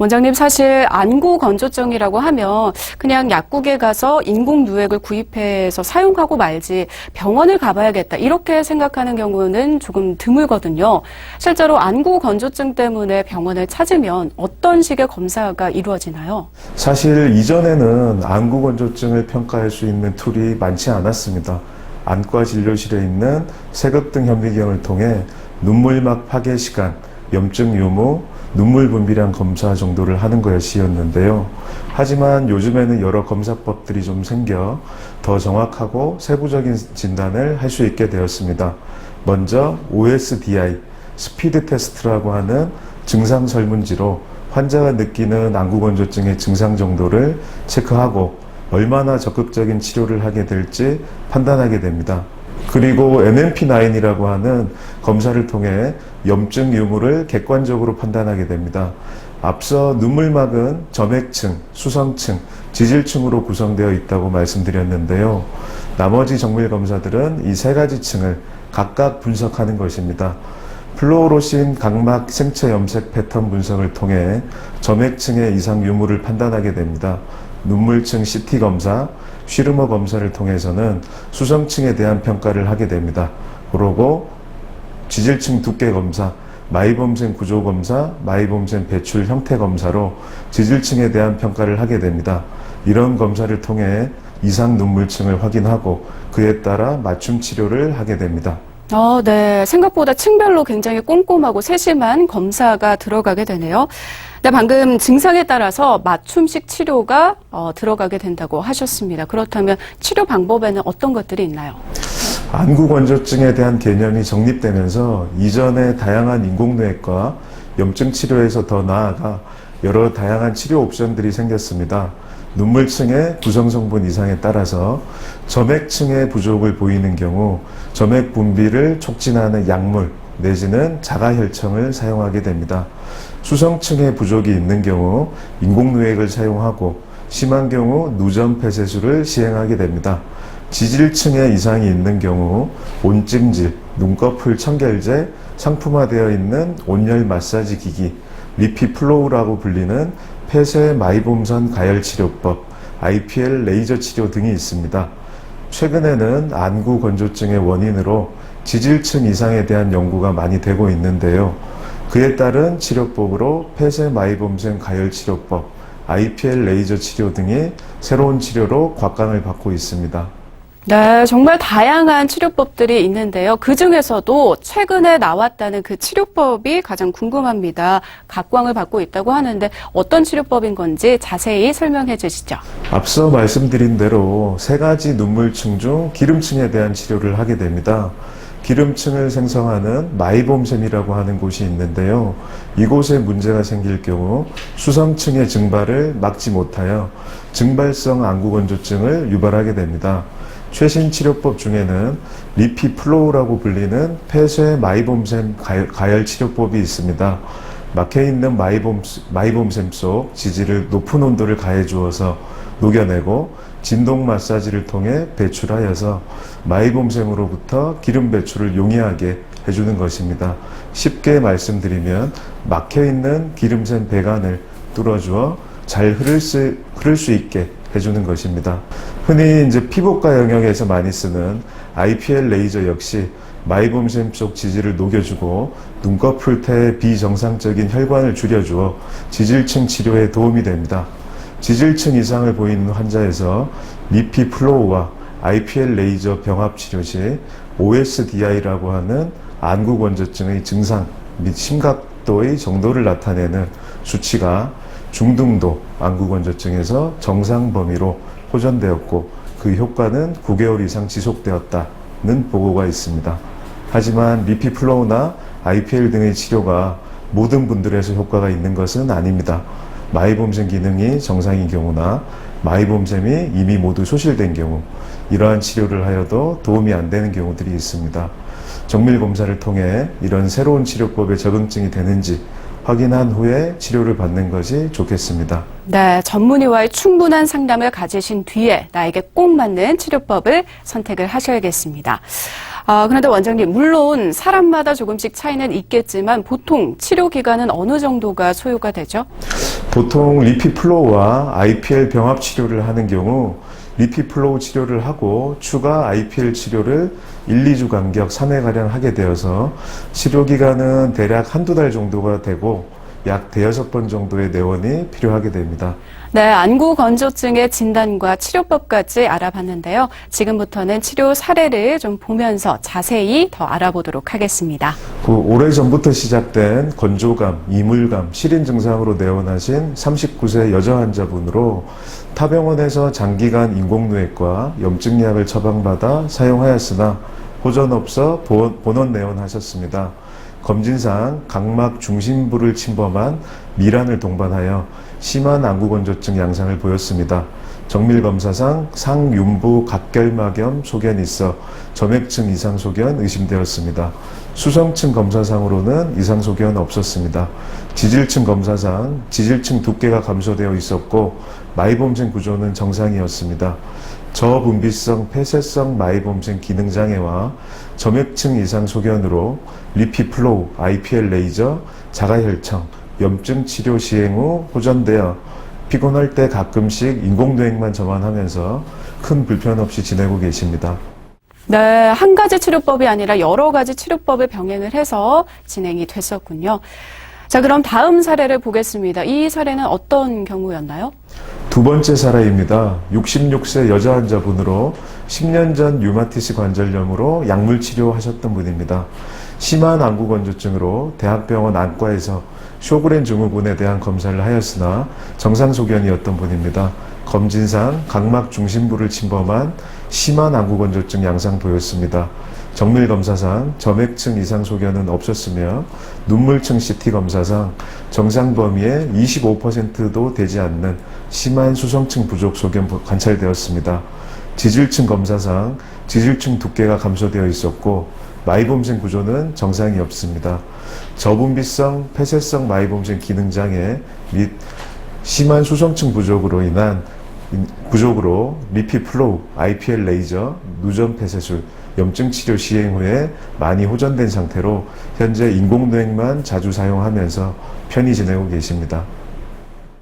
원장님, 사실 안구 건조증이라고 하면 그냥 약국에 가서 인공 누액을 구입해서 사용하고 말지 병원을 가봐야겠다 이렇게 생각하는 경우는 조금 드물거든요. 실제로 안구 건조증 때문에 병원을 찾으면 어떤 식의 검사가 이루어지나요? 사실 이전에는 안구 건조증을 평가할 수 있는 툴이 많지 않았습니다. 안과 진료실에 있는 세극등 현미경을 통해 눈물막 파괴 시간, 염증 유무, 눈물 분비량 검사 정도를 하는 것이었는데요. 하지만 요즘에는 여러 검사법들이 좀 생겨 더 정확하고 세부적인 진단을 할 수 있게 되었습니다. 먼저 OSDI, 스피드 테스트라고 하는 증상 설문지로 환자가 느끼는 안구 건조증의 증상 정도를 체크하고 얼마나 적극적인 치료를 하게 될지 판단하게 됩니다. 그리고 MMP9이라고 하는 검사를 통해 염증 유무를 객관적으로 판단하게 됩니다. 앞서 눈물막은 점액층, 수성층, 지질층으로 구성되어 있다고 말씀드렸는데요. 나머지 정밀 검사들은 이 세 가지 층을 각각 분석하는 것입니다. 플루오로신 각막 생체 염색 패턴 분석을 통해 점액층의 이상 유무를 판단하게 됩니다. 눈물층 CT 검사, 쉬르머 검사를 통해서는 수성층에 대한 평가를 하게 됩니다. 그리고 지질층 두께 검사, 마이봄샘 구조 검사, 마이봄샘 배출 형태 검사로 지질층에 대한 평가를 하게 됩니다. 이런 검사를 통해 이상 눈물층을 확인하고 그에 따라 맞춤 치료를 하게 됩니다. 네. 생각보다 층별로 굉장히 꼼꼼하고 세심한 검사가 들어가게 되네요. 네, 방금 증상에 따라서 맞춤식 치료가 들어가게 된다고 하셨습니다. 그렇다면 치료 방법에는 어떤 것들이 있나요? 안구 건조증에 대한 개념이 정립되면서 이전의 다양한 인공누액과 염증 치료에서 더 나아가 여러 다양한 치료 옵션들이 생겼습니다. 눈물층의 구성성분 이상에 따라서 점액층의 부족을 보이는 경우 점액 분비를 촉진하는 약물 내지는 자가혈청을 사용하게 됩니다. 수성층의 부족이 있는 경우 인공누액을 사용하고 심한 경우 누전 폐쇄술을 시행하게 됩니다. 지질층에 이상이 있는 경우 온찜질, 눈꺼풀 청결제, 상품화되어 있는 온열 마사지 기기, 리피플로우라고 불리는 폐쇄 마이봄선 가열치료법, IPL 레이저 치료 등이 있습니다. 최근에는 안구 건조증의 원인으로 지질층 이상에 대한 연구가 많이 되고 있는데요. 그에 따른 치료법으로 폐쇄 마이봄샘 가열치료법, IPL 레이저 치료 등이 새로운 치료로 곽강을 받고 있습니다. 네, 정말 다양한 치료법들이 있는데요. 그중에서도 최근에 나왔다는 그 치료법이 가장 궁금합니다. 각광을 받고 있다고 하는데 어떤 치료법인 건지 자세히 설명해 주시죠. 앞서 말씀드린 대로 세 가지 눈물층 중 기름층에 대한 치료를 하게 됩니다. 기름층을 생성하는 마이봄샘이라고 하는 곳이 있는데요. 이곳에 문제가 생길 경우 수성층의 증발을 막지 못하여 증발성 안구 건조증을 유발하게 됩니다. 최신 치료법 중에는 리피플로우라고 불리는 폐쇄 마이봄샘 가열 치료법이 있습니다. 막혀있는 마이봄샘 속 지질을 높은 온도를 가해 주어서 녹여내고 진동 마사지를 통해 배출하여서 마이봄샘으로부터 기름 배출을 용이하게 해주는 것입니다. 쉽게 말씀드리면 막혀있는 기름샘 배관을 뚫어주어 잘 흐를 수 있게 해주는 것입니다. 흔히 이제 피부과 영역에서 많이 쓰는 IPL 레이저 역시 마이봄샘 속 지질을 녹여주고 눈꺼풀태의 비정상적인 혈관을 줄여주어 지질층 치료에 도움이 됩니다. 지질층 이상을 보이는 환자에서 리피플로우와 IPL 레이저 병합 치료 시 OSDI라고 하는 안구 건조증의 증상 및 심각도의 정도를 나타내는 수치가 중등도 안구 건조증에서 정상 범위로 호전되었고 그 효과는 9개월 이상 지속되었다는 보고가 있습니다. 하지만 리피플로우나 IPL 등의 치료가 모든 분들에서 효과가 있는 것은 아닙니다. 마이봄샘 기능이 정상인 경우나 마이봄샘이 이미 모두 소실된 경우 이러한 치료를 하여도 도움이 안 되는 경우들이 있습니다. 정밀 검사를 통해 이런 새로운 치료법에 적응증이 되는지 확인한 후에 치료를 받는 것이 좋겠습니다. 네, 전문의와의 충분한 상담을 가지신 뒤에 나에게 꼭 맞는 치료법을 선택을 하셔야겠습니다. 그런데 원장님, 물론 사람마다 조금씩 차이는 있겠지만 보통 치료 기간은 어느 정도가 소요가 되죠? 보통 리피플로우와 IPL 병합 치료를 하는 경우 리피플로우 치료를 하고 추가 IPL 치료를 1, 2주 간격 3회가량 하게 되어서 치료 기간은 대략 한두 달 정도가 되고 약 대여섯 번 정도의 내원이 필요하게 됩니다. 네, 안구 건조증의 진단과 치료법까지 알아봤는데요. 지금부터는 치료 사례를 좀 보면서 자세히 더 알아보도록 하겠습니다. 오래전부터 시작된 건조감, 이물감, 시린 증상으로 내원하신 39세 여자 환자분으로 타병원에서 장기간 인공누액과 염증약을 처방받아 사용하였으나 호전 없어 본원 내원하셨습니다. 검진상 각막 중심부를 침범한 미란을 동반하여 심한 안구건조증 양상을 보였습니다. 정밀검사상 상윤부 각결막염 소견이 있어 점액층 이상 소견 의심되었습니다. 수성층 검사상으로는 이상 소견 없었습니다. 지질층 검사상 지질층 두께가 감소되어 있었고 마이봄생 구조는 정상이었습니다. 저분비성 폐쇄성 마이봄생 기능장애와 점액층 이상 소견으로 리피플로우, IPL 레이저, 자가혈청, 염증 치료 시행 후 호전되어 피곤할 때 가끔씩 인공누액만 점안하면서 큰 불편 없이 지내고 계십니다. 네, 한 가지 치료법이 아니라 여러 가지 치료법을 병행을 해서 진행이 됐었군요. 자, 그럼 다음 사례를 보겠습니다. 이 사례는 어떤 경우였나요? 두 번째 사례입니다. 66세 여자 환자분으로 10년 전 류마티스 관절염으로 약물 치료하셨던 분입니다. 심한 안구 건조증으로 대학병원 안과에서 쇼그렌 증후군에 대한 검사를 하였으나 정상 소견이었던 분입니다. 검진상 각막 중심부를 침범한 심한 안구 건조증 양상 보였습니다. 정밀 검사상 점액층 이상 소견은 없었으며 눈물층 CT 검사상 정상 범위의 25%도 되지 않는 심한 수성층 부족 소견 관찰되었습니다. 지질층 검사상 지질층 두께가 감소되어 있었고 마이봄생 구조는 정상이 없습니다. 저분비성 폐쇄성 마이봄생 기능장애 및 심한 수성층 부족으로 인한 부족으로 리피플로우, IPL 레이저, 누전 폐쇄술, 염증 치료 시행 후에 많이 호전된 상태로 현재 인공누액만 자주 사용하면서 편히 지내고 계십니다.